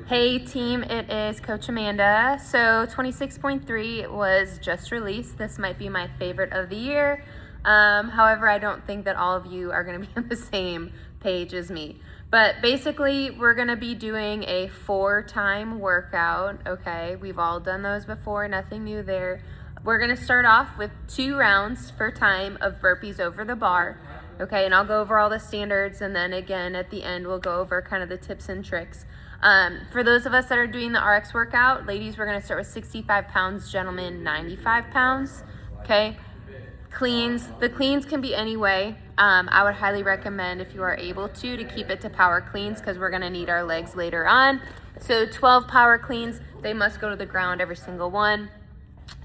Hey team, it is Coach Amanda. So 26.3 was just released. This might be my favorite of the year. However, I don't think that all of you are going to be on the same page as me. But basically, we're going to be doing a 4-time workout, okay? We've all done those before, nothing new there. We're going to start off with 2 rounds for time of burpees over the bar, okay? And I'll go over all the standards, and then again at the end, we'll go over kind of the tips and tricks. For those of us that are doing the RX workout, ladies, we're going to start with 65 pounds, gentlemen, 95 pounds, okay? Cleans, the cleans can be any way. I would highly recommend, if you are able to keep it to power cleans, because we're going to need our legs later on. So 12 power cleans, they must go to the ground, every single one.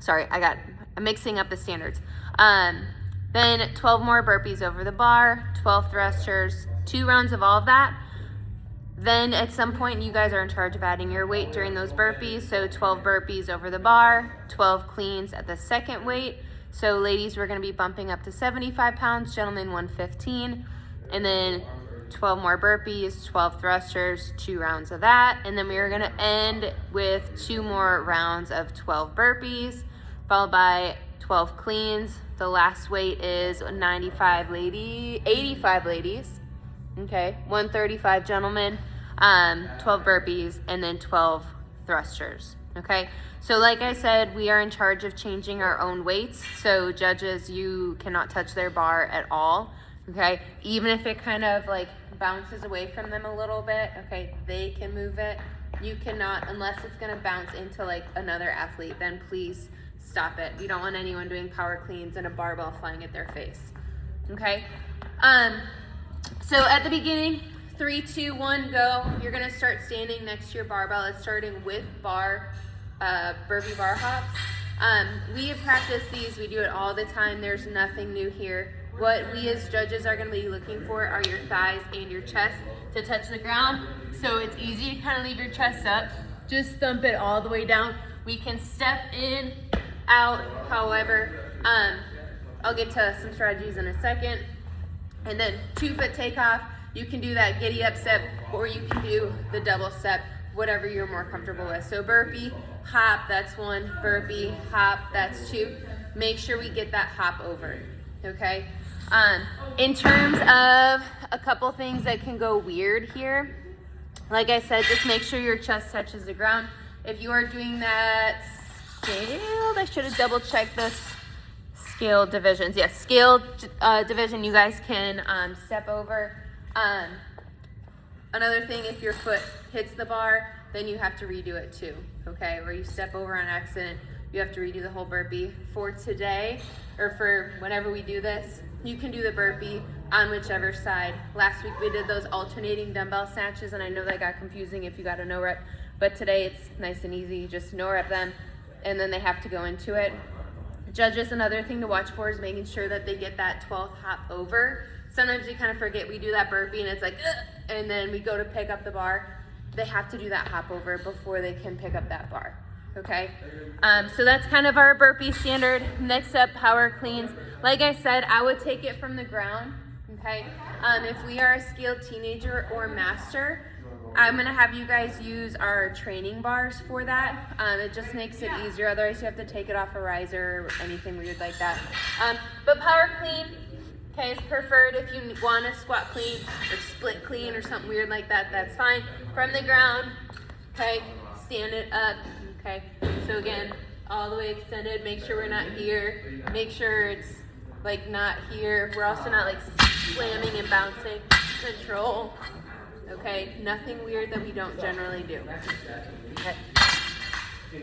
Sorry, I'm mixing up the standards. Then 12 more burpees over the bar, 12 thrusters, 2 rounds of all of that. Then at some point, you guys are in charge of adding your weight during those burpees. So 12 burpees over the bar, 12 cleans at the second weight. So ladies, we're going to be bumping up to 75 pounds, gentlemen 115, and then 12 more burpees, 12 thrusters, 2 rounds of that. And then we are going to end with 2 more rounds of 12 burpees, followed by 12 cleans. The last weight is 85 ladies. Okay, 135 gentlemen, 12 burpees, and then 12 thrusters, okay? So like I said, we are in charge of changing our own weights. So judges, you cannot touch their bar at all, okay? Even if it kind of like bounces away from them a little bit, okay, they can move it. You cannot, unless it's gonna bounce into like another athlete, then please stop it. You don't want anyone doing power cleans and a barbell flying at their face, okay? So at the beginning, 3, 2, 1, go. You're gonna start standing next to your barbell. It's starting with burpee bar hops. We have practiced these, we do it all the time. There's nothing new here. What we as judges are gonna be looking for are your thighs and your chest to touch the ground. So it's easy to kind of leave your chest up. Just thump it all the way down. We can step in, out, however. I'll get to some strategies in a second. And then 2-foot takeoff, you can do that giddy up step, or you can do the double step, whatever you're more comfortable with. So burpee, hop, that's 1, burpee, hop, that's 2. Make sure we get that hop over, okay? In terms of a couple things that can go weird here, like I said, just make sure your chest touches the ground. If you are doing that scaled, I should have double checked this. Scaled divisions, yes, scaled division, you guys can step over. Another thing, if your foot hits the bar, then you have to redo it too, okay? Or you step over on accident, you have to redo the whole burpee. For today, or for whenever we do this, you can do the burpee on whichever side. Last week we did those alternating dumbbell snatches, and I know that got confusing if you got a no rep, but today it's nice and easy, just no rep them, and then they have to go into it. Judges, another thing to watch for is making sure that they get that 12th hop over. Sometimes we kind of forget, we do that burpee and it's like, and then we go to pick up the bar. They have to do that hop over before they can pick up that bar, okay? So that's kind of our burpee standard. Next up, power cleans. Like I said, I would take it from the ground, okay? If we are a scaled teenager or master, I'm gonna have you guys use our training bars for that. It just makes it easier. Otherwise, you have to take it off a riser or anything weird like that. But power clean, okay, is preferred. If you want a squat clean or split clean or something weird like that, that's fine. From the ground, okay, stand it up, okay. So again, all the way extended. Make sure we're not here. Make sure it's like not here. We're also not like slamming and bouncing. Control. Okay, nothing weird that we don't generally do. Okay.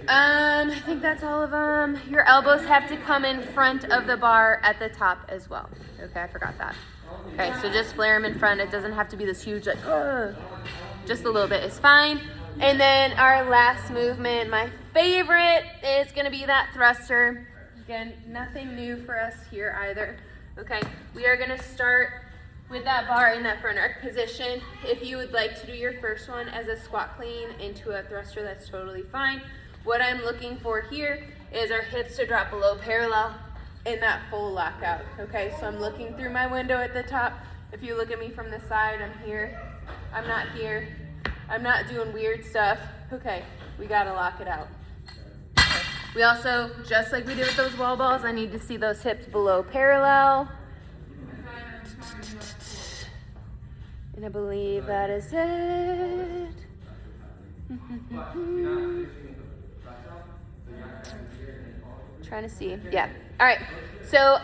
I think that's all of them. Your elbows have to come in front of the bar at the top as well. Okay, I forgot that. Okay, so just flare them in front. It doesn't have to be this huge, like, just a little bit is fine. And then our last movement, my favorite, is gonna be that thruster. Again, nothing new for us here either. Okay, we are gonna start with that bar in that front arc position. If you would like to do your first one as a squat clean into a thruster, that's totally fine. What I'm looking for here is our hips to drop below parallel in that full lockout, okay? So I'm looking through my window at the top. If you look at me from the side, I'm here. I'm not here. I'm not doing weird stuff. Okay, we gotta lock it out. Okay. We also, just like we did with those wall balls, I need to see those hips below parallel. And I believe that is it. Trying to see. Yeah. All right. So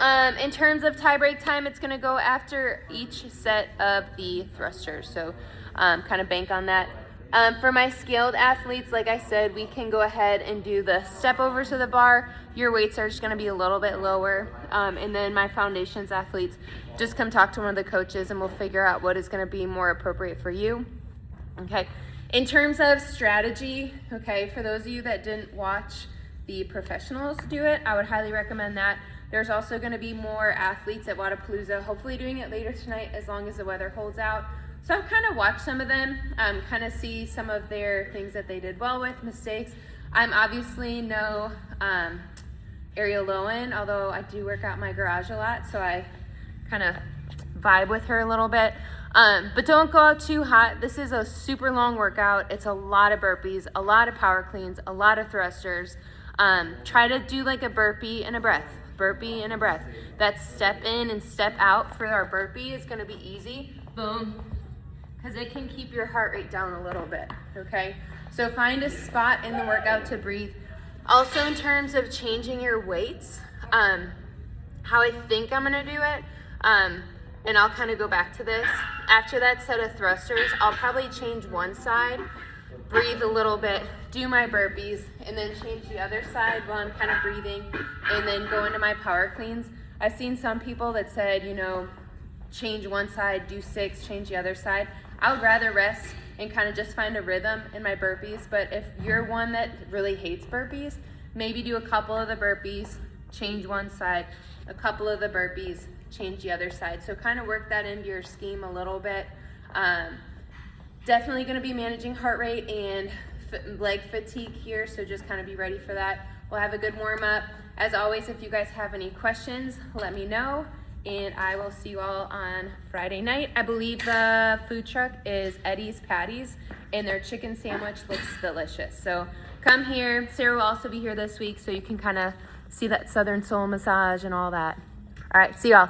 in terms of tie break time, it's going to go after each set of the thrusters. So kind of bank on that. For my scaled athletes, like I said, we can go ahead and do the step over to the bar. Your weights are just going to be a little bit lower. And then my foundations athletes, just come talk to one of the coaches and we'll figure out what is going to be more appropriate for you. Okay. In terms of strategy, okay, for those of you that didn't watch the professionals do it, I would highly recommend that. There's also going to be more athletes at Wodapalooza, hopefully doing it later tonight as long as the weather holds out. So I've kind of watched some of them, kind of see some of their things that they did well with, mistakes. I'm obviously no Ariel Lowen, although I do work out in my garage a lot, so I kind of vibe with her a little bit. But don't go out too hot. This is a super long workout. It's a lot of burpees, a lot of power cleans, a lot of thrusters. Try to do like a burpee and a breath, burpee and a breath. That step in and step out for our burpee is going to be easy. Boom. Because it can keep your heart rate down a little bit, okay? So find a spot in the workout to breathe. Also in terms of changing your weights, how I think I'm gonna do it, and I'll kind of go back to this. After that set of thrusters, I'll probably change one side, breathe a little bit, do my burpees, and then change the other side while I'm kind of breathing, and then go into my power cleans. I've seen some people that said, you know, change one side, do 6, change the other side. I would rather rest and kind of just find a rhythm in my burpees, but if you're one that really hates burpees, maybe do a couple of the burpees, change one side, a couple of the burpees, change the other side. So kind of work that into your scheme a little bit. Definitely going to be managing heart rate and leg fatigue here, so just kind of be ready for that. We'll have a good warm up. As always, if you guys have any questions, let me know. And I will see you all on Friday night. I believe the food truck is Eddie's Patties, and their chicken sandwich looks delicious. So come here. Sarah will also be here this week, so you can kind of see that Southern Soul massage and all that. All right, see y'all.